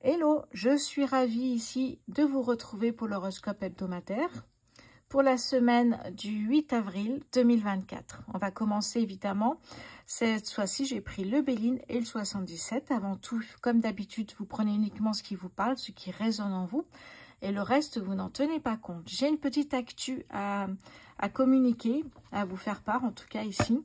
Hello, je suis ravie ici de vous retrouver pour l'horoscope hebdomadaire pour la semaine du 8 avril 2024. On va commencer évidemment, cette fois-ci j'ai pris le Béline et le 77. Avant tout, comme d'habitude, vous prenez uniquement ce qui vous parle, ce qui résonne en vous et le reste, vous n'en tenez pas compte. J'ai une petite actu à communiquer, à vous faire part en tout cas ici.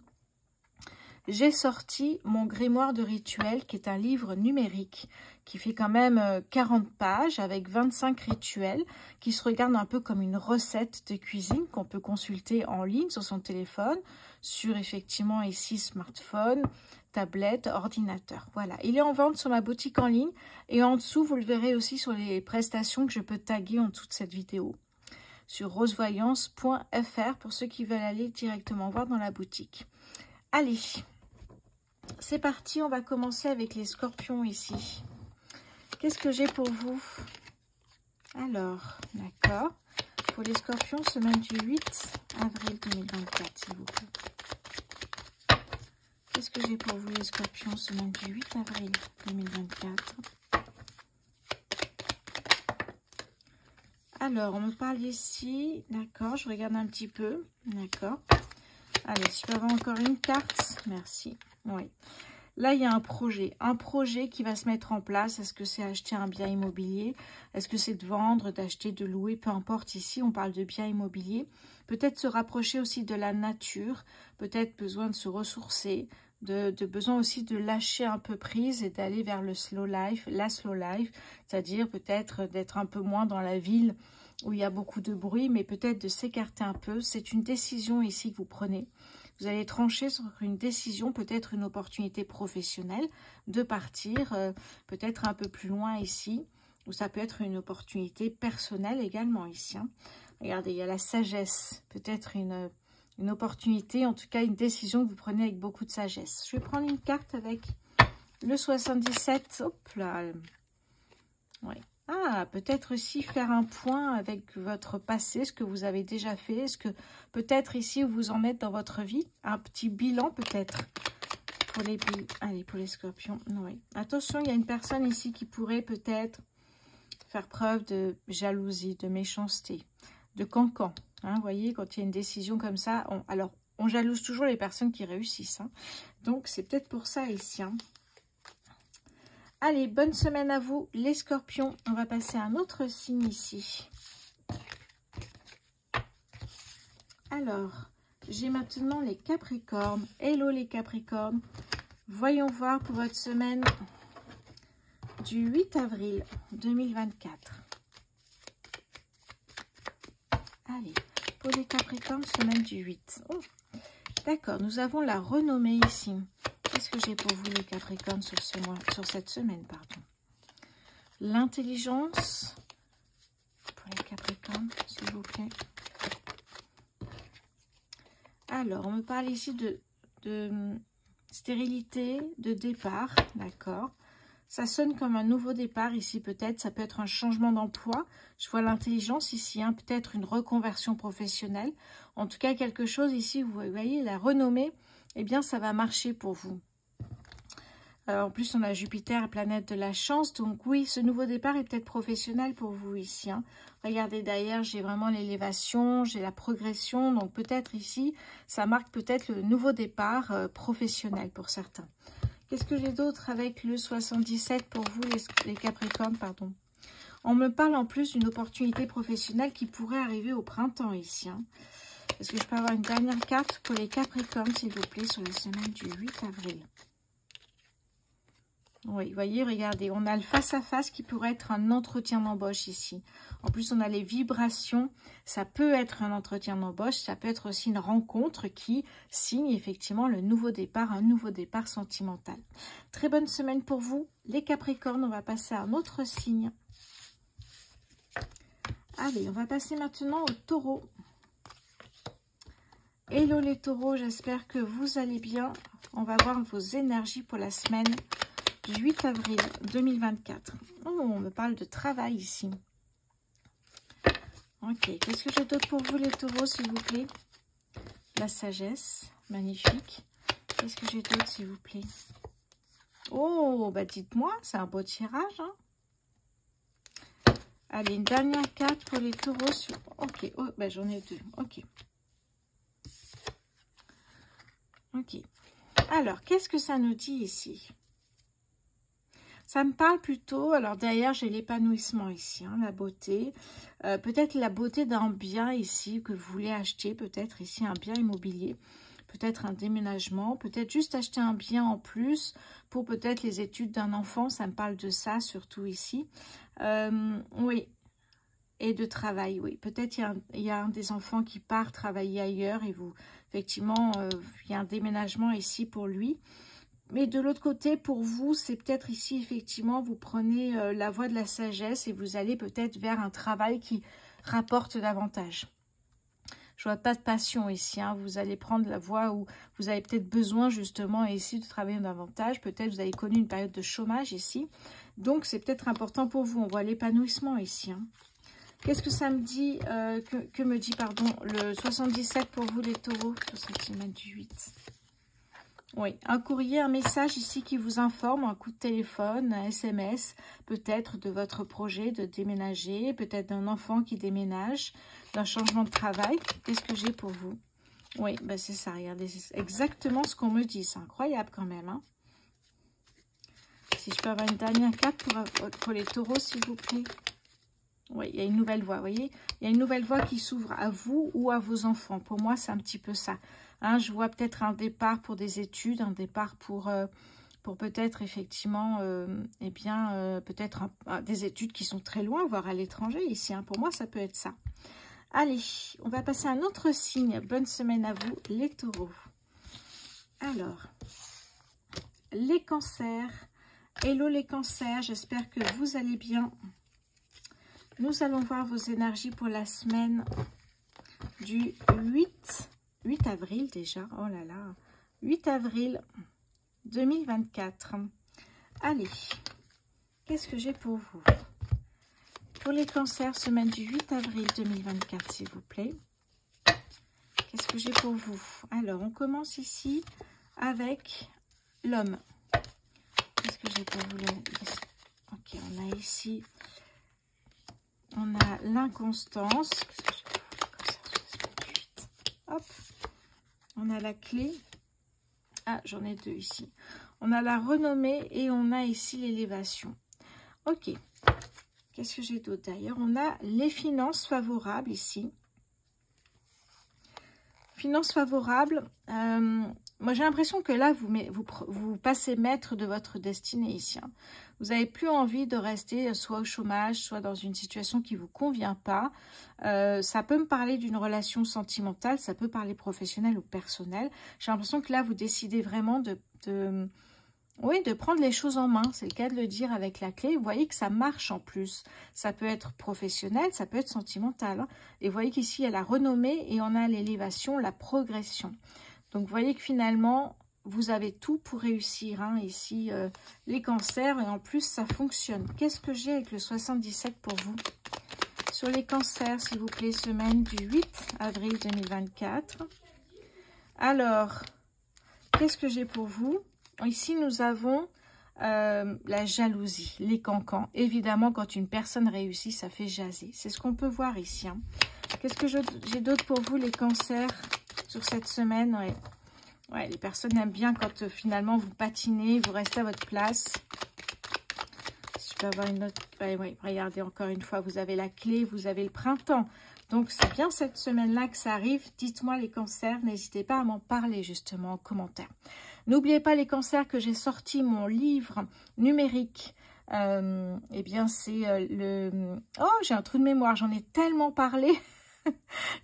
J'ai sorti mon grimoire de rituels qui est un livre numérique qui fait quand même 40 pages avec 25 rituels qui se regardent un peu comme une recette de cuisine qu'on peut consulter en ligne sur son téléphone, sur effectivement ici smartphone, tablette, ordinateur. Voilà, il est en vente sur ma boutique en ligne et en dessous vous le verrez aussi sur les prestations que je peux taguer en dessous de cette vidéo sur rosevoyance.fr pour ceux qui veulent aller directement voir dans la boutique. Allez, c'est parti, on va commencer avec les scorpions ici. Qu'est-ce que j'ai pour vous? Alors, d'accord. Pour les scorpions, semaine du 8 avril 2024, s'il vous plaît. Qu'est-ce que j'ai pour vous les scorpions, semaine du 8 avril 2024? Alors, on me parle ici, d'accord, je regarde un petit peu, d'accord. Allez, si je peux avoir encore une carte, merci. Oui. Là, il y a un projet qui va se mettre en place. Est-ce que c'est acheter un bien immobilier? Est-ce que c'est de vendre, d'acheter, de louer? Peu importe, ici, on parle de bien immobilier. Peut-être se rapprocher aussi de la nature, peut-être besoin de se ressourcer, de besoin aussi de lâcher un peu prise et d'aller vers le slow life, la slow life, c'est-à-dire peut-être d'être un peu moins dans la ville où il y a beaucoup de bruit, mais peut-être de s'écarter un peu. C'est une décision ici que vous prenez. Vous allez trancher sur une décision, peut-être une opportunité professionnelle de partir peut-être un peu plus loin ici, ou ça peut être une opportunité personnelle également ici. Hein. Regardez, il y a la sagesse, peut-être une opportunité, en tout cas une décision que vous prenez avec beaucoup de sagesse. Je vais prendre une carte avec le 77. Hop là. Ouais. Ah, peut-être aussi faire un point avec votre passé, ce que vous avez déjà fait. Est-ce que peut-être ici où vous en êtes dans votre vie, un petit bilan peut-être pour les allez, pour les scorpions. Oui. Attention, il y a une personne ici qui pourrait peut-être faire preuve de jalousie, de méchanceté, de cancan. Hein, vous voyez, quand il y a une décision comme ça, on jalouse toujours les personnes qui réussissent. Hein. Donc, c'est peut-être pour ça ici. Hein. Allez, bonne semaine à vous, les scorpions. On va passer à un autre signe ici. Alors, j'ai maintenant les capricornes. Hello les capricornes. Voyons voir pour votre semaine du 8 avril 2024. Allez, pour les capricornes, semaine du 8. Oh, d'accord, nous avons la renommée ici. Qu'est-ce que j'ai pour vous les capricornes sur ce mois, sur cette semaine, pardon? L'intelligence pour les capricornes, s'il vous plaît. Alors, on me parle ici de stérilité, de départ, d'accord. Ça sonne comme un nouveau départ ici peut-être, ça peut être un changement d'emploi. Je vois l'intelligence ici, hein, peut-être une reconversion professionnelle. En tout cas, quelque chose ici, vous voyez, la renommée, eh bien, ça va marcher pour vous. En plus, on a Jupiter, planète de la chance. Donc oui, ce nouveau départ est peut-être professionnel pour vous ici. Hein. Regardez derrière, j'ai vraiment l'élévation, j'ai la progression. Donc peut-être ici, ça marque peut-être le nouveau départ professionnel pour certains. Qu'est-ce que j'ai d'autre avec le 77 pour vous, les Capricornes, pardon. On me parle en plus d'une opportunité professionnelle qui pourrait arriver au printemps ici. Hein. Est-ce que je peux avoir une dernière carte pour les Capricornes, s'il vous plaît, sur la semaine du 8 avril? Oui, vous voyez, regardez, on a le face-à-face qui pourrait être un entretien d'embauche ici. En plus, on a les vibrations. Ça peut être un entretien d'embauche, ça peut être aussi une rencontre qui signe effectivement le nouveau départ, un nouveau départ sentimental. Très bonne semaine pour vous, les Capricornes. On va passer à un autre signe. Allez, on va passer maintenant au Taureau. Hello les Taureaux, j'espère que vous allez bien. On va voir vos énergies pour la semaine du 8 avril 2024. Oh, on me parle de travail ici. Ok, qu'est-ce que j'ai d'autre pour vous les taureaux, s'il vous plaît? La sagesse, magnifique. Qu'est-ce que j'ai d'autre, s'il vous plaît? Oh, bah dites-moi, c'est un beau tirage. Hein, Allez, une dernière carte pour les taureaux. Ok, oh, ben, j'en ai deux. Ok. Ok. Alors, qu'est-ce que ça nous dit ici? Ça me parle plutôt, alors derrière j'ai l'épanouissement ici, hein, la beauté. Peut-être la beauté d'un bien ici que vous voulez acheter, peut-être ici un bien immobilier. Peut-être un déménagement, peut-être juste acheter un bien en plus pour peut-être les études d'un enfant. Ça me parle de ça, surtout ici. Oui, et de travail, oui. Peut-être il y a un des enfants qui part travailler ailleurs et vous, effectivement, il y a un déménagement ici pour lui. Mais de l'autre côté, pour vous, c'est peut-être ici, effectivement, vous prenez la voie de la sagesse et vous allez peut-être vers un travail qui rapporte davantage. Je vois pas de passion ici, hein. Vous allez prendre la voie où vous avez peut-être besoin justement ici de travailler davantage. Peut-être vous avez connu une période de chômage ici. Donc, c'est peut-être important pour vous. On voit l'épanouissement ici, hein. Qu'est-ce que ça me dit, que me dit, pardon, le 77 pour vous les taureaux, sur cette semaine du 8? Oui, un courrier, un message ici qui vous informe, un coup de téléphone, un SMS, peut-être de votre projet de déménager, peut-être d'un enfant qui déménage, d'un changement de travail. Qu'est-ce que j'ai pour vous? Oui, ben c'est ça, regardez, c'est exactement ce qu'on me dit, c'est incroyable quand même, hein. Si je peux avoir une dernière carte pour les taureaux, s'il vous plaît. Oui, il y a une nouvelle voie, vous voyez? Il y a une nouvelle voie qui s'ouvre à vous ou à vos enfants. Pour moi, c'est un petit peu ça. Hein, je vois peut-être un départ pour des études, un départ pour peut-être effectivement, peut-être des études qui sont très loin, voire à l'étranger ici. Hein. Pour moi, ça peut être ça. Allez, on va passer à un autre signe. Bonne semaine à vous, les taureaux. Alors, les cancers. Hello les cancers, j'espère que vous allez bien. Nous allons voir vos énergies pour la semaine du 8 avril déjà. Oh là là, 8 avril 2024. Allez, qu'est-ce que j'ai pour vous? Pour les cancers, semaine du 8 avril 2024, s'il vous plaît. Qu'est-ce que j'ai pour vous? Alors, on commence ici avec l'homme. Qu'est-ce que j'ai pour vous? Ok, on a ici... On a l'inconstance. Hop. On a la clé. Ah, j'en ai deux ici. On a la renommée et on a ici l'élévation. Ok. Qu'est-ce que j'ai d'autre d'ailleurs? On a les finances favorables ici. Finances favorables. Moi, j'ai l'impression que là, vous passez maître de votre destinée ici. Hein. Vous n'avez plus envie de rester soit au chômage, soit dans une situation qui ne vous convient pas. Ça peut me parler d'une relation sentimentale, ça peut parler professionnelle ou personnelle. J'ai l'impression que là, vous décidez vraiment de prendre les choses en main. C'est le cas de le dire avec la clé. Vous voyez que ça marche en plus. Ça peut être professionnel, ça peut être sentimental. Hein. Et vous voyez qu'ici, il y a la renommée et on a l'élévation, la progression. Donc, vous voyez que finalement, vous avez tout pour réussir. Hein, ici, les cancers. Et en plus, ça fonctionne. Qu'est-ce que j'ai avec le 77 pour vous? Sur les cancers, s'il vous plaît, semaine du 8 avril 2024. Alors, qu'est-ce que j'ai pour vous? Ici, nous avons la jalousie, les cancans. Évidemment, quand une personne réussit, ça fait jaser. C'est ce qu'on peut voir ici. Hein. Qu'est-ce que j'ai d'autre pour vous, les cancers, sur cette semaine? Ouais, les personnes aiment bien quand finalement vous patinez, vous restez à votre place. Si je peux avoir une autre... Ouais, regardez, encore une fois, vous avez la clé, vous avez le printemps. Donc, c'est bien cette semaine-là que ça arrive. Dites-moi les cancers, n'hésitez pas à m'en parler justement en commentaire. N'oubliez pas les cancers que j'ai sorti mon livre numérique. Eh bien, c'est le... Oh, j'ai un trou de mémoire, j'en ai tellement parlé.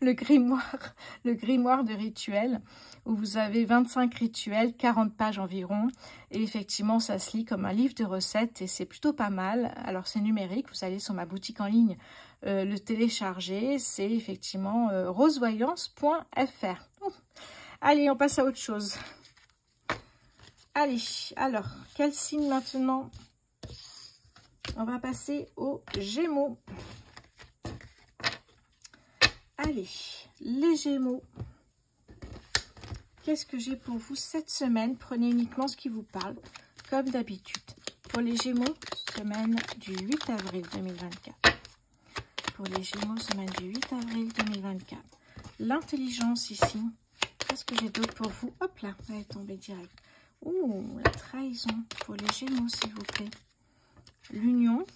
le grimoire de rituels, où vous avez 25 rituels, 40 pages environ. Et effectivement, ça se lit comme un livre de recettes et c'est plutôt pas mal. Alors, c'est numérique, vous allez sur ma boutique en ligne le télécharger. C'est effectivement rosevoyance.fr. Allez, on passe à autre chose. Allez, alors, quel signe maintenant? On va passer aux Gémeaux. Allez, les Gémeaux. Qu'est-ce que j'ai pour vous cette semaine? Prenez uniquement ce qui vous parle, comme d'habitude. Pour les Gémeaux, semaine du 8 avril 2024. pour les Gémeaux, semaine du 8 avril 2024. L'intelligence ici. Qu'est-ce que j'ai d'autre pour vous? Hop là, elle est tombée direct. Ouh, la trahison pour les Gémeaux, s'il vous plaît. L'union.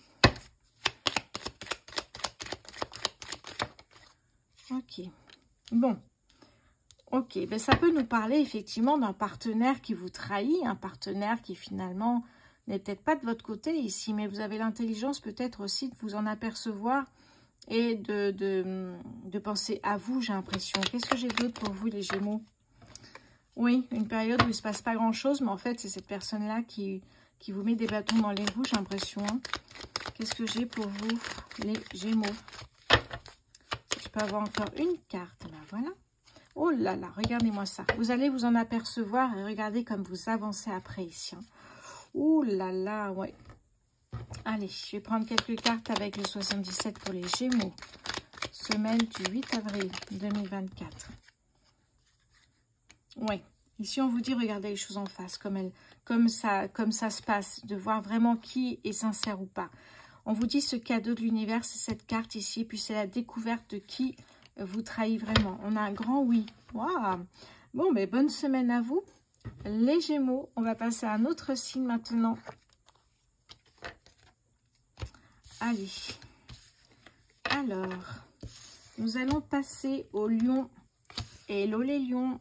Ok. Bon. Ok, ben ça peut nous parler effectivement d'un partenaire qui vous trahit, un partenaire qui finalement n'est peut-être pas de votre côté ici, mais vous avez l'intelligence peut-être aussi de vous en apercevoir et de penser à vous, j'ai l'impression. Qu'est-ce que j'ai d'autre pour vous, les Gémeaux? Oui, une période où il ne se passe pas grand-chose, mais en fait, c'est cette personne-là qui vous met des bâtons dans les roues, j'ai l'impression. Qu'est-ce que j'ai pour vous, les Gémeaux? Je peux avoir encore une carte, ben voilà. Oh là là, regardez-moi ça. Vous allez vous en apercevoir et regardez comme vous avancez après ici. Hein. Oh là là, ouais. Allez, je vais prendre quelques cartes avec le 77 pour les Gémeaux. Semaine du 8 avril 2024. Ouais. Ici, on vous dit, regardez les choses en face, comme ça se passe, de voir vraiment qui est sincère ou pas. On vous dit ce cadeau de l'univers, c'est cette carte ici, puis c'est la découverte de qui vous trahit vraiment. On a un grand oui. Waouh. Bon, mais bonne semaine à vous, les Gémeaux. On va passer à un autre signe maintenant. Allez. Alors, nous allons passer au Lion. Hello les Lions.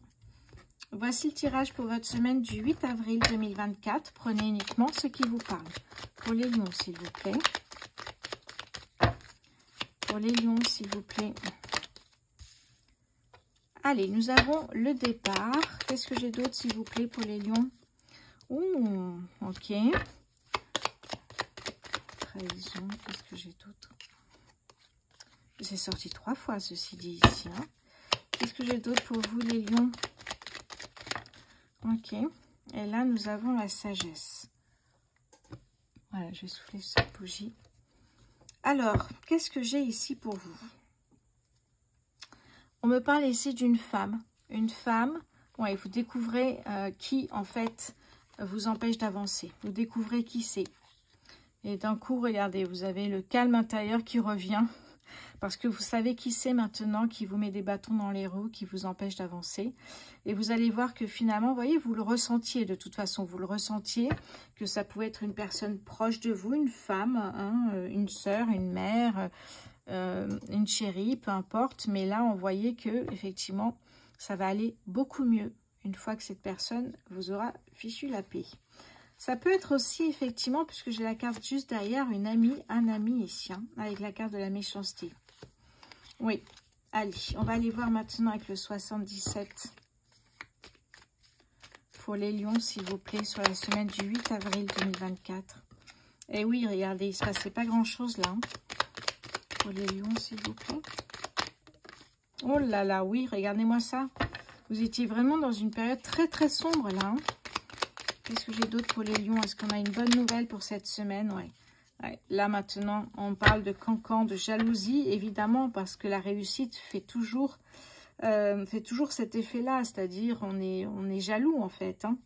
Voici le tirage pour votre semaine du 8 avril 2024. Prenez uniquement ce qui vous parle. Pour les Lions, s'il vous plaît. Pour les Lions, s'il vous plaît. Allez, nous avons le départ. Qu'est-ce que j'ai d'autre, s'il vous plaît, pour les Lions? Ouh, ok. Trahison, qu'est-ce que j'ai d'autre? C'est sorti 3 fois, ceci dit, ici. Hein. Qu'est-ce que j'ai d'autre pour vous, les Lions? Ok. Et là, nous avons la sagesse. Voilà, je vais souffler sur cette bougie. Alors, qu'est-ce que j'ai ici pour vous? On me parle ici d'une femme. Une femme, ouais, vous découvrez qui, en fait, vous empêche d'avancer. Vous découvrez qui c'est. Et d'un coup, regardez, vous avez le calme intérieur qui revient. Parce que vous savez qui c'est maintenant, qui vous met des bâtons dans les roues, qui vous empêche d'avancer. Et vous allez voir que finalement, vous voyez, vous le ressentiez de toute façon. Vous le ressentiez, que ça pouvait être une personne proche de vous, une femme, hein, une sœur, une mère, une chérie, peu importe. Mais là, on voyait que effectivement, ça va aller beaucoup mieux une fois que cette personne vous aura fichu la paix. Ça peut être aussi, effectivement, puisque j'ai la carte juste derrière, une amie, un ami ici, hein, avec la carte de la méchanceté. Oui, allez, on va aller voir maintenant avec le 77 pour les Lions, s'il vous plaît, sur la semaine du 8 avril 2024. Et oui, regardez, il ne se passait pas grand-chose là. Hein, pour les Lions, s'il vous plaît. Oh là là, oui, regardez-moi ça. Vous étiez vraiment dans une période très très sombre là. Hein. Qu'est-ce que j'ai d'autre pour les Lions? Est-ce qu'on a une bonne nouvelle pour cette semaine? Ouais. Ouais. Là, maintenant, on parle de cancan, de jalousie, évidemment, parce que la réussite fait toujours cet effet-là, c'est-à-dire on est jaloux, en fait. Hein.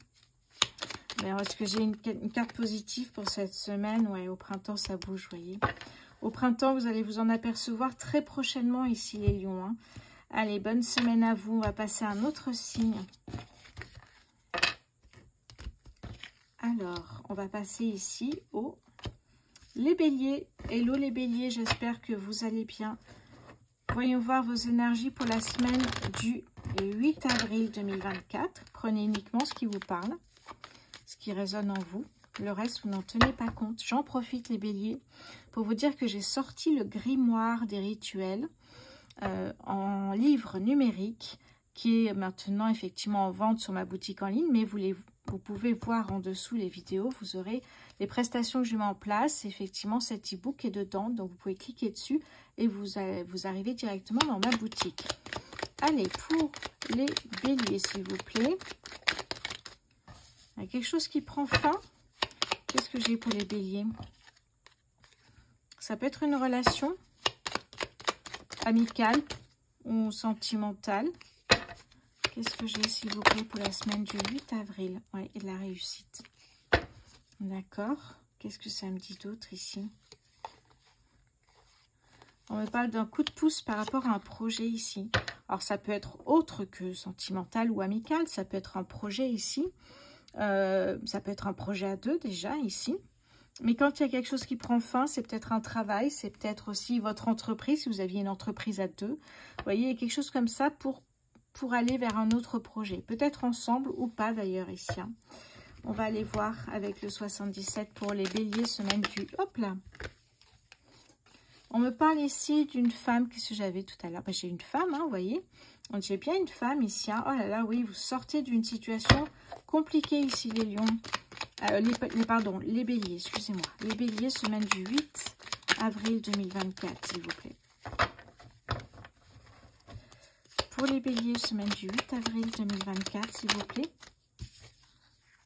Alors, est-ce que j'ai une carte positive pour cette semaine? Ouais, au printemps, ça bouge, vous voyez. Au printemps, vous allez vous en apercevoir très prochainement ici, les Lions. Hein. Allez, bonne semaine à vous. On va passer à un autre signe. Alors, on va passer ici aux les béliers. Hello les béliers, j'espère que vous allez bien. Voyons voir vos énergies pour la semaine du 8 avril 2024. Prenez uniquement ce qui vous parle, ce qui résonne en vous. Le reste, vous n'en tenez pas compte. J'en profite, les béliers, pour vous dire que j'ai sorti le grimoire des rituels en livre numérique, qui est maintenant effectivement en vente sur ma boutique en ligne, mais vous pouvez voir en dessous les vidéos, vous aurez les prestations que je mets en place. Effectivement, cet e-book est dedans, donc vous pouvez cliquer dessus et vous arrivez directement dans ma boutique. Allez, pour les béliers, s'il vous plaît. Il y a quelque chose qui prend fin. Qu'est-ce que j'ai pour les béliers? Ça peut être une relation amicale ou sentimentale. Qu'est-ce que j'ai, s'il vous plaît, pour la semaine du 8 avril? Oui, et de la réussite. D'accord. Qu'est-ce que ça me dit d'autre ici? On me parle d'un coup de pouce par rapport à un projet ici. Alors, ça peut être autre que sentimental ou amical. Ça peut être un projet ici. Ça peut être un projet à deux déjà ici. Mais quand il y a quelque chose qui prend fin, c'est peut-être un travail, c'est peut-être aussi votre entreprise, si vous aviez une entreprise à deux. Vous voyez, il y a quelque chose comme ça pour aller vers un autre projet. Peut-être ensemble ou pas d'ailleurs ici. Hein. On va aller voir avec le 77 pour les béliers, semaine du... Hop là. On me parle ici d'une femme, qu'est-ce que j'avais tout à l'heure? Ben, j'ai une femme, hein, vous voyez. Donc j'ai bien une femme ici. Hein. Oh là là, oui, vous sortez d'une situation compliquée ici, les lions. Les béliers, excusez-moi. Les béliers, semaine du 8 avril 2024, s'il vous plaît. Pour les béliers, semaine du 8 avril 2024, s'il vous plaît.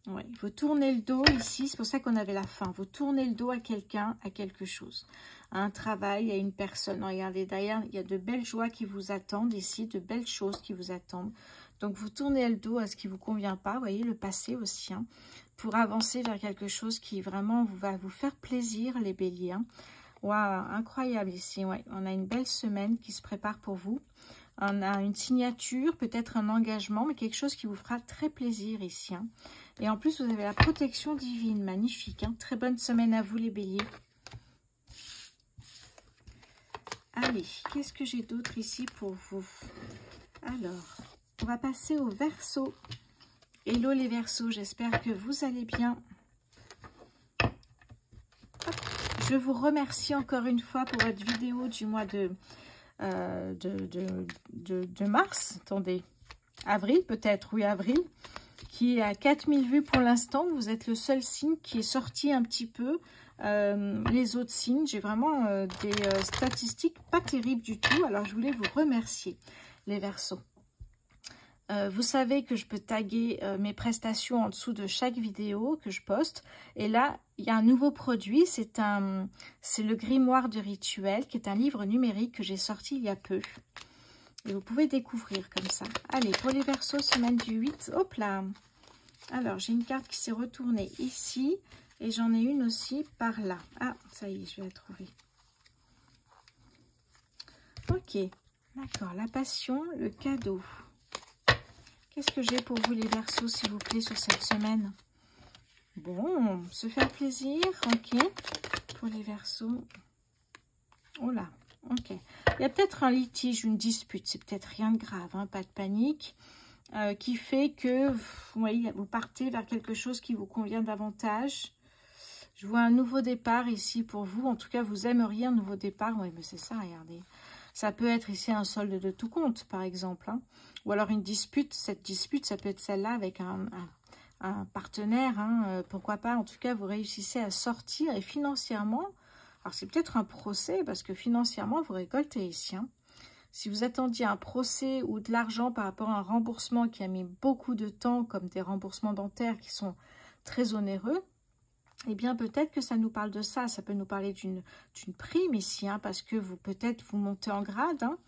Oui, vous tournez le dos ici, c'est pour ça qu'on avait la fin. Vous tournez le dos à quelqu'un, à quelque chose. À un travail, à une personne. Regardez, derrière, il y a de belles joies qui vous attendent ici, de belles choses qui vous attendent. Donc, vous tournez le dos à ce qui ne vous convient pas. Vous voyez, le passé aussi, hein, pour avancer vers quelque chose qui vraiment va vous faire plaisir, les béliers. Hein. Waouh, incroyable ici. Ouais, on a une belle semaine qui se prépare pour vous. On a une signature, peut-être un engagement, mais quelque chose qui vous fera très plaisir ici. Hein. Et en plus, vous avez la protection divine. Magnifique. Hein. Très bonne semaine à vous, les béliers. Allez, qu'est-ce que j'ai d'autre ici pour vous? Alors, on va passer au Verseau. Hello les Verseaux, j'espère que vous allez bien. Hop. Je vous remercie encore une fois pour votre vidéo du mois de mars. Attendez, avril peut-être, oui, avril. Qui est à 4000 vues pour l'instant. Vous êtes le seul signe qui est sorti un petit peu. Les autres signes, j'ai vraiment des statistiques pas terribles du tout. Alors, je voulais vous remercier, les Verseaux. Vous savez que je peux taguer mes prestations en dessous de chaque vidéo que je poste. Et là, il y a un nouveau produit. C'est le Grimoire de Rituel, qui est un livre numérique que j'ai sorti il y a peu. Et vous pouvez découvrir comme ça. Allez, pour les Verseaux, semaine du 8. Hop là. Alors, j'ai une carte qui s'est retournée ici. Et j'en ai une aussi par là. Ah, ça y est, je vais la trouver. Ok. D'accord. La passion, le cadeau. Qu'est-ce que j'ai pour vous, les Verseaux, s'il vous plaît, sur cette semaine? Bon, se faire plaisir. Ok. Pour les Verseaux. Oh là. Ok. Il y a peut-être un litige, une dispute. C'est peut-être rien de grave, hein, pas de panique. Qui fait que vous partez vers quelque chose qui vous convient davantage. Je vois un nouveau départ ici pour vous. En tout cas, vous aimeriez un nouveau départ. Oui, mais c'est ça, regardez. Ça peut être ici un solde de tout compte, par exemple. Hein. Ou alors une dispute. Cette dispute, ça peut être celle-là avec un partenaire. Hein. Pourquoi pas. En tout cas, vous réussissez à sortir et financièrement. Alors, c'est peut-être un procès parce que financièrement, vous récoltez ici. Hein. Si vous attendiez un procès ou de l'argent par rapport à un remboursement qui a mis beaucoup de temps, comme des remboursements dentaires qui sont très onéreux, eh bien, peut-être que ça nous parle de ça. Ça peut nous parler d'une prime ici, hein, parce que peut-être vous montez en grade. Hein.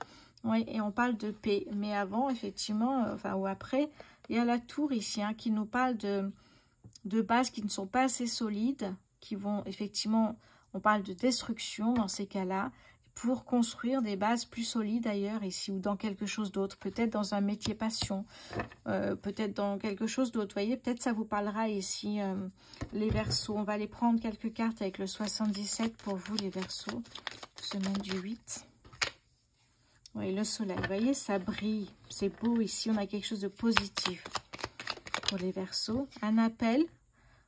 Oui, et on parle de paix. Mais avant, effectivement, ou après, il y a la tour ici, hein, qui nous parle de bases qui ne sont pas assez solides, qui vont, effectivement, on parle de destruction dans ces cas-là, pour construire des bases plus solides ailleurs ici ou dans quelque chose d'autre, peut-être dans un métier passion, peut-être dans quelque chose d'autre. Vous voyez, peut-être ça vous parlera ici, les Verseaux. On va aller prendre quelques cartes avec le 77 pour vous, les Verseaux. Semaine du 8. Oui, le soleil, vous voyez, ça brille. C'est beau ici, on a quelque chose de positif pour les Verseaux. Un appel,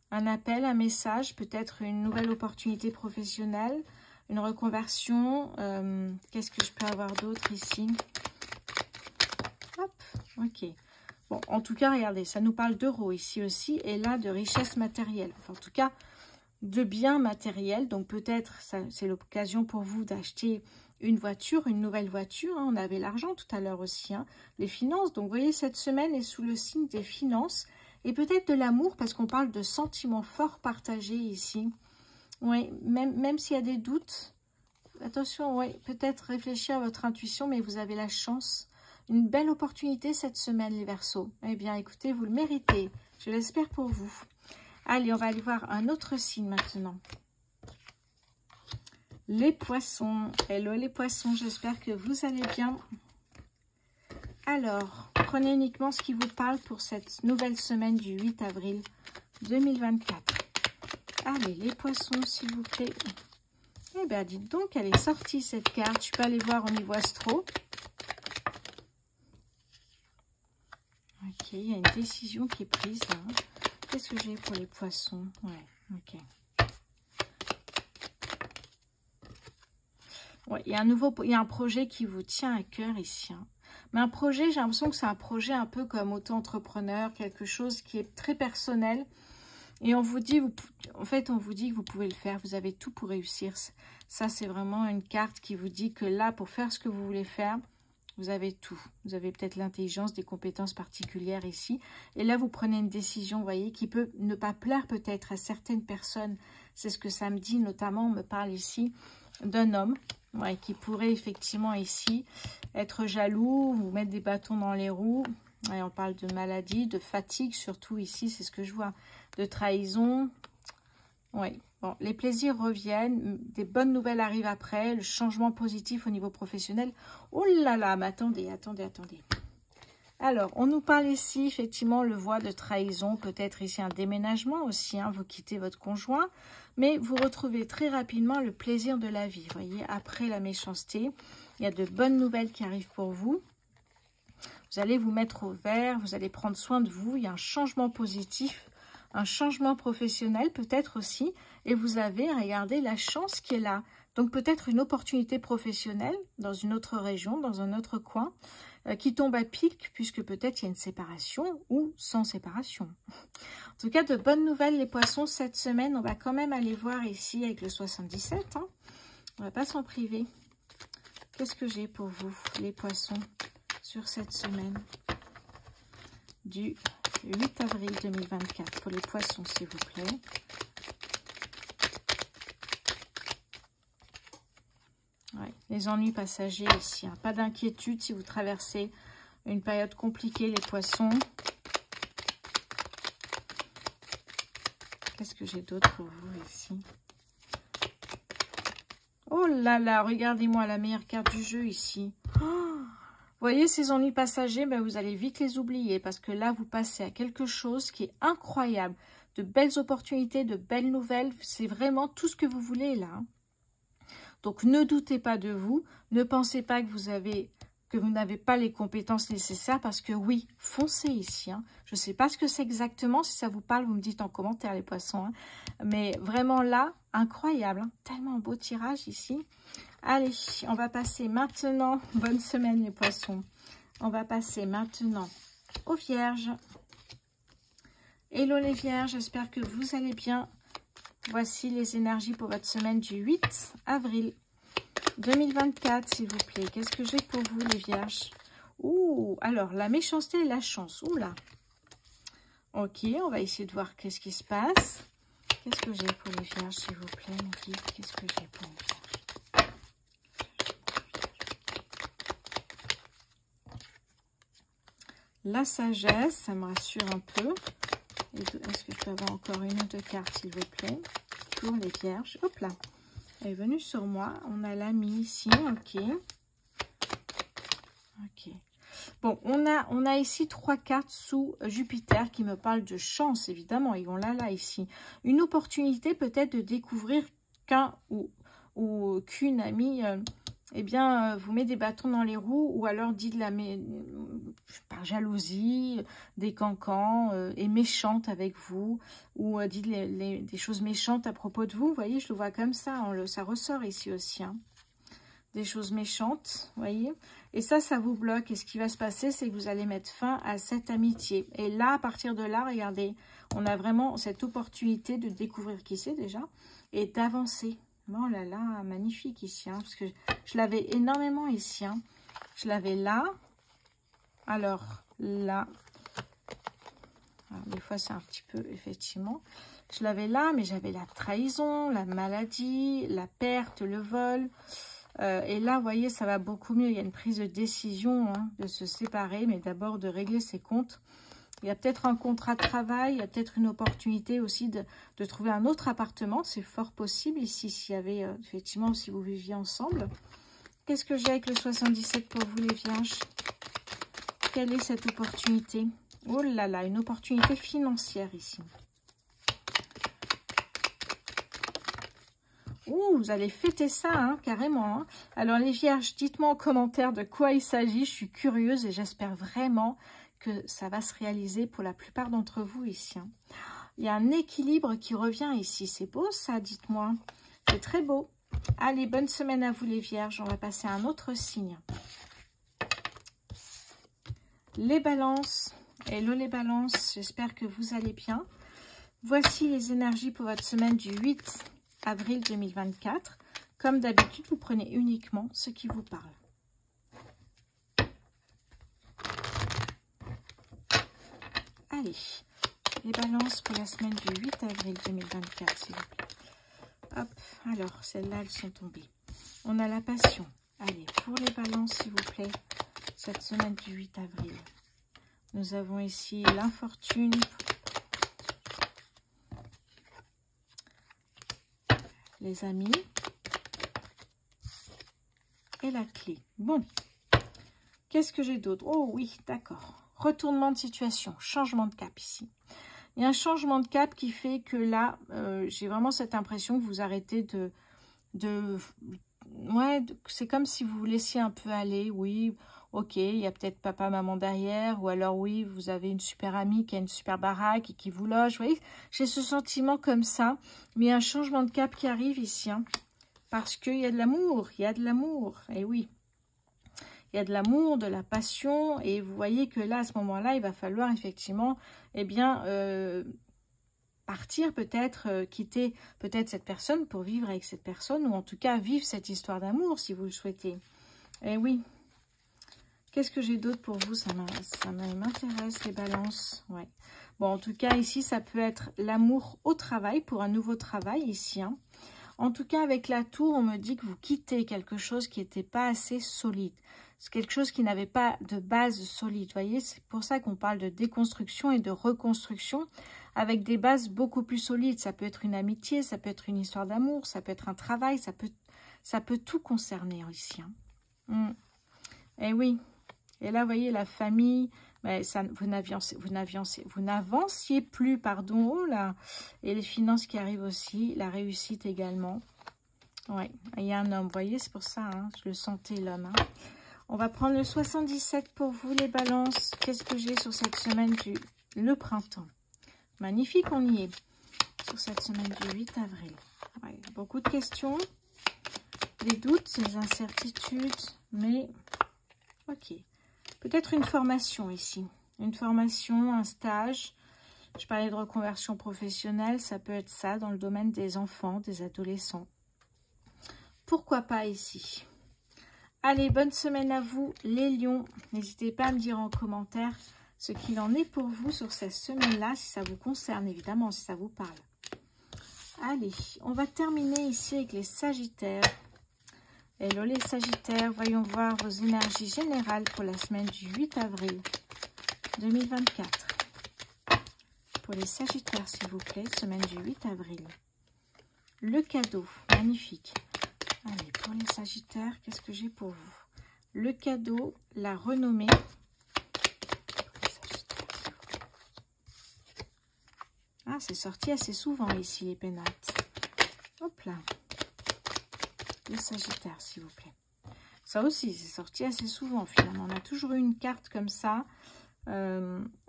un message, peut-être une nouvelle opportunité professionnelle. Une reconversion. Qu'est-ce que je peux avoir d'autre ici? Hop, ok. Bon, en tout cas, regardez, ça nous parle d'euros ici aussi. Et là, de richesse matérielle. Enfin, en tout cas, de biens matériels. Donc, peut-être, c'est l'occasion pour vous d'acheter une voiture, une nouvelle voiture. Hein. On avait l'argent tout à l'heure aussi. Hein. Les finances. Donc, vous voyez, cette semaine est sous le signe des finances. Et peut-être de l'amour, parce qu'on parle de sentiments forts partagés ici. Oui, même s'il y a des doutes, attention, oui, peut-être réfléchir à votre intuition, mais vous avez la chance. Une belle opportunité cette semaine, les Verseaux. Eh bien, écoutez, vous le méritez. Je l'espère pour vous. Allez, on va aller voir un autre signe maintenant. Les poissons, hello les poissons, j'espère que vous allez bien. Alors, prenez uniquement ce qui vous parle pour cette nouvelle semaine du 8 avril 2024. Allez, les poissons, s'il vous plaît. Eh bien, dites donc, elle est sortie cette carte. Je peux aller voir au niveau astro. Ok, il y a une décision qui est prise là. Qu'est-ce que j'ai pour les poissons? Ouais, ok. Ouais, il y a un projet qui vous tient à cœur ici. Hein. Mais un projet, j'ai l'impression que c'est un projet un peu comme auto-entrepreneur, quelque chose qui est très personnel. Et on vous dit, en fait, on vous dit que vous pouvez le faire. Vous avez tout pour réussir. Ça, c'est vraiment une carte qui vous dit que là, pour faire ce que vous voulez faire, vous avez tout. Vous avez peut-être l'intelligence, des compétences particulières ici. Et là, vous prenez une décision, vous voyez, qui peut ne pas plaire peut-être à certaines personnes. C'est ce que ça me dit, notamment, on me parle ici d'un homme. Ouais, qui pourrait effectivement ici être jaloux, vous mettre des bâtons dans les roues. Ouais, on parle de maladie, de fatigue, surtout ici, c'est ce que je vois. De trahison. Oui, bon, les plaisirs reviennent, des bonnes nouvelles arrivent après, le changement positif au niveau professionnel. Oh là là, mais attendez. Alors, on nous parle ici, effectivement, le voie de trahison, peut-être ici un déménagement aussi, hein, vous quittez votre conjoint, mais vous retrouvez très rapidement le plaisir de la vie, vous voyez, après la méchanceté, il y a de bonnes nouvelles qui arrivent pour vous. Vous allez vous mettre au vert, vous allez prendre soin de vous, il y a un changement positif, un changement professionnel peut-être aussi, et vous avez, regardez, la chance qui est là. Donc peut-être une opportunité professionnelle dans une autre région, dans un autre coin, qui tombe à pic, puisque peut-être il y a une séparation ou sans séparation. En tout cas, de bonnes nouvelles les poissons cette semaine. On va quand même aller voir ici avec le 77. Hein. On ne va pas s'en priver. Qu'est-ce que j'ai pour vous, les poissons, sur cette semaine du 8 avril 2024 pour les poissons, s'il vous plaît. Ouais, les ennuis passagers ici. Hein. Pas d'inquiétude si vous traversez une période compliquée, les poissons. Qu'est-ce que j'ai d'autre pour vous ici? Oh là là, regardez-moi la meilleure carte du jeu ici. Oh, vous voyez ces ennuis passagers, ben vous allez vite les oublier parce que là, vous passez à quelque chose qui est incroyable. De belles opportunités, de belles nouvelles. C'est vraiment tout ce que vous voulez là. Hein. Donc, ne doutez pas de vous. Ne pensez pas que vous n'avez pas les compétences nécessaires parce que oui, foncez ici. Hein. Je ne sais pas ce que c'est exactement. Si ça vous parle, vous me dites en commentaire les poissons. Hein. Mais vraiment là, incroyable. Hein. Tellement beau tirage ici. Allez, on va passer maintenant. Bonne semaine les poissons. On va passer maintenant aux vierges. Hello les vierges, j'espère que vous allez bien. Voici les énergies pour votre semaine du 8 avril 2024, s'il vous plaît. Qu'est-ce que j'ai pour vous, les vierges? Ouh, alors, la méchanceté et la chance. Oula. Ok, on va essayer de voir qu'est-ce qui se passe. Qu'est-ce que j'ai pour les vierges, s'il vous plaît, mon guide? Qu'est-ce que j'ai pour les vierges? La sagesse, ça me rassure un peu. Est-ce que je peux avoir encore une ou deux cartes, s'il vous plaît, pour les vierges? Hop là, elle est venue sur moi. On a l'ami ici, ok. Ok. Bon, on a ici 3 cartes sous Jupiter qui me parlent de chance, évidemment. Et on l'a là, ici. Une opportunité peut-être de découvrir qu'un ou qu'une amie... eh bien, vous met des bâtons dans les roues ou alors dit de la par jalousie, des cancans, est méchante avec vous ou dit des choses méchantes à propos de vous. Vous voyez, je le vois comme ça, ça ressort ici aussi. Hein. Des choses méchantes, vous voyez. Et ça vous bloque. Et ce qui va se passer, c'est que vous allez mettre fin à cette amitié. Et là, à partir de là, regardez, on a vraiment cette opportunité de découvrir qui c'est déjà et d'avancer. Oh là là, magnifique ici, hein, parce que je l'avais énormément ici. Hein. Je l'avais là. Alors, là. Alors, des fois, c'est un petit peu, effectivement. Je l'avais là, mais j'avais la trahison, la maladie, la perte, le vol. Et là, vous voyez, ça va beaucoup mieux. Il y a une prise de décision hein, de se séparer, mais d'abord de régler ses comptes. Il y a peut-être un contrat de travail, il y a peut-être une opportunité aussi de trouver un autre appartement. C'est fort possible ici, s'il y avait, effectivement, si vous viviez ensemble. Qu'est-ce que j'ai avec le 77 pour vous, les vierges? Quelle est cette opportunité? Oh là là, une opportunité financière ici. Ouh, vous allez fêter ça, hein, carrément. Hein. Alors les vierges, dites-moi en commentaire de quoi il s'agit. Je suis curieuse et j'espère vraiment que ça va se réaliser pour la plupart d'entre vous ici. Hein. Il y a un équilibre qui revient ici. C'est beau ça, dites-moi. C'est très beau. Allez, bonne semaine à vous les vierges. On va passer à un autre signe. Les balances. Hello les balances, j'espère que vous allez bien. Voici les énergies pour votre semaine du 8 avril 2024. Comme d'habitude, vous prenez uniquement ce qui vous parle. Allez, les balances pour la semaine du 8 avril 2024, s'il vous plaît. Hop, alors, celles-là, elles sont tombées. On a la passion. Allez, pour les balances, s'il vous plaît, cette semaine du 8 avril. Nous avons ici l'infortune, les amis et la clé. Bon, qu'est-ce que j'ai d'autre? Oh oui, d'accord. Retournement de situation, changement de cap ici. Il y a un changement de cap qui fait que là, j'ai vraiment cette impression que vous arrêtez ouais, c'est comme si vous vous laissiez un peu aller, oui. Ok, il y a peut-être papa, maman derrière, ou alors oui, vous avez une super amie qui a une super baraque et qui vous loge. Vous voyez, j'ai ce sentiment comme ça, mais il y a un changement de cap qui arrive ici, hein, parce qu'il y a de l'amour, il y a de l'amour, et oui. Il y a de l'amour, de la passion, et vous voyez que là, à ce moment-là, il va falloir effectivement, eh bien, partir peut-être, quitter peut-être cette personne pour vivre avec cette personne, ou en tout cas vivre cette histoire d'amour si vous le souhaitez. Eh oui. Qu'est-ce que j'ai d'autre pour vous? Ça m'intéresse, les balances. Ouais. Bon, en tout cas, ici, ça peut être l'amour au travail, pour un nouveau travail, ici. Hein. En tout cas, avec la tour, on me dit que vous quittez quelque chose qui n'était pas assez solide. C'est quelque chose qui n'avait pas de base solide. Vous voyez, c'est pour ça qu'on parle de déconstruction et de reconstruction avec des bases beaucoup plus solides. Ça peut être une amitié, ça peut être une histoire d'amour, ça peut être un travail, ça peut tout concerner ici. Hein. Eh oui. Et là, vous voyez, la famille, ben, ça, vous n'avanciez plus, pardon, oh là. Et les finances qui arrivent aussi, la réussite également. Oui, il y a un homme, vous voyez, c'est pour ça, hein, je le sentais, l'homme. Hein. On va prendre le 77 pour vous, les balances. Qu'est-ce que j'ai sur cette semaine le printemps? Magnifique, on y est. Sur cette semaine du 8 avril. Ouais, beaucoup de questions, des doutes, des incertitudes, mais ok. Peut-être une formation ici. Une formation, un stage. Je parlais de reconversion professionnelle. Ça peut être ça dans le domaine des enfants, des adolescents. Pourquoi pas ici? Allez, bonne semaine à vous, les lions. N'hésitez pas à me dire en commentaire ce qu'il en est pour vous sur cette semaine-là, si ça vous concerne, évidemment, si ça vous parle. Allez, on va terminer ici avec les sagittaires. Hello les sagittaires, voyons voir vos énergies générales pour la semaine du 8 avril 2024. Pour les sagittaires, s'il vous plaît, semaine du 8 avril. Le cadeau, magnifique. Allez, pour les sagittaires, qu'est-ce que j'ai pour vous? Le cadeau, la renommée. Ah, c'est sorti assez souvent ici, les pénates. Hop là. Les sagittaires, s'il vous plaît. Ça aussi, c'est sorti assez souvent, finalement. On a toujours eu une carte comme ça.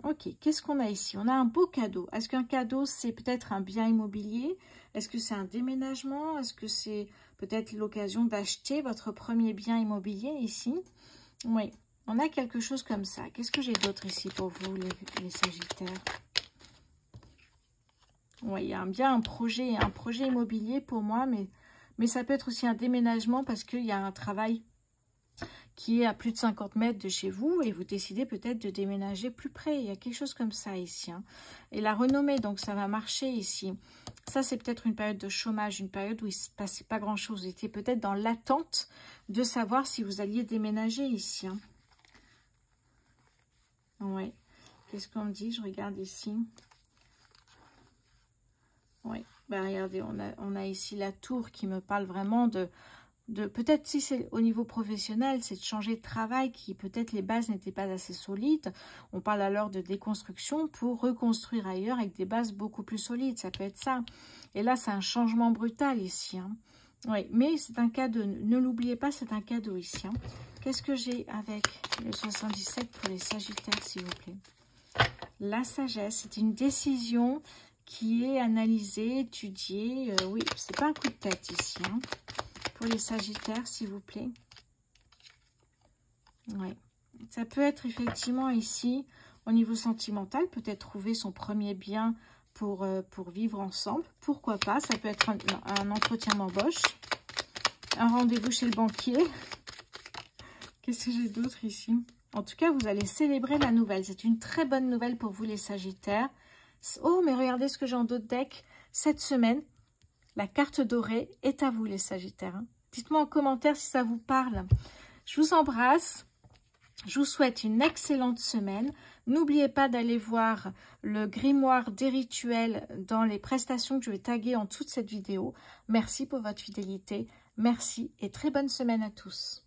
Ok, qu'est-ce qu'on a ici? On a un beau cadeau. Est-ce qu'un cadeau, c'est peut-être un bien immobilier? Est-ce que c'est un déménagement? Est-ce que c'est peut-être l'occasion d'acheter votre premier bien immobilier ici? Oui, on a quelque chose comme ça. Qu'est-ce que j'ai d'autre ici pour vous, les sagittaires? Oui, il y a bien un projet immobilier pour moi, mais ça peut être aussi un déménagement parce qu'il y a un travail qui est à plus de 50 mètres de chez vous et vous décidez peut-être de déménager plus près. Il y a quelque chose comme ça ici. Hein. Et la renommée, donc ça va marcher ici. Ça, c'est peut-être une période de chômage, une période où il ne se passait pas grand-chose. Vous étiez peut-être dans l'attente de savoir si vous alliez déménager ici. Hein. Ouais. Qu'est-ce qu'on me dit? Je regarde ici. Oui, ben regardez, on a ici la tour qui me parle vraiment de peut-être si c'est au niveau professionnel, c'est de changer de travail qui peut-être les bases n'étaient pas assez solides. On parle alors de déconstruction pour reconstruire ailleurs avec des bases beaucoup plus solides. Ça peut être ça. Et là, c'est un changement brutal ici. Hein. Oui, mais c'est un cadeau. Ne l'oubliez pas, c'est un cadeau ici. Hein. Qu'est-ce que j'ai avec le 77 pour les Sagittaires, s'il vous plaît? La sagesse, c'est une décision qui est analysée, étudiée. Oui, c'est pas un coup de tête ici. Hein. Pour les Sagittaires, s'il vous plaît. Oui. Ça peut être effectivement ici, au niveau sentimental, peut-être trouver son premier bien pour vivre ensemble. Pourquoi pas? Ça peut être un entretien d'embauche, un rendez-vous chez le banquier. Qu'est-ce que j'ai d'autre ici? En tout cas, vous allez célébrer la nouvelle. C'est une très bonne nouvelle pour vous, les Sagittaires. Oh, mais regardez ce que j'ai en d'autres decks. Cette semaine, la carte dorée est à vous, les Sagittaires. Hein. Dites-moi en commentaire si ça vous parle. Je vous embrasse. Je vous souhaite une excellente semaine. N'oubliez pas d'aller voir le grimoire des rituels dans les prestations que je vais taguer en toute cette vidéo. Merci pour votre fidélité. Merci et très bonne semaine à tous.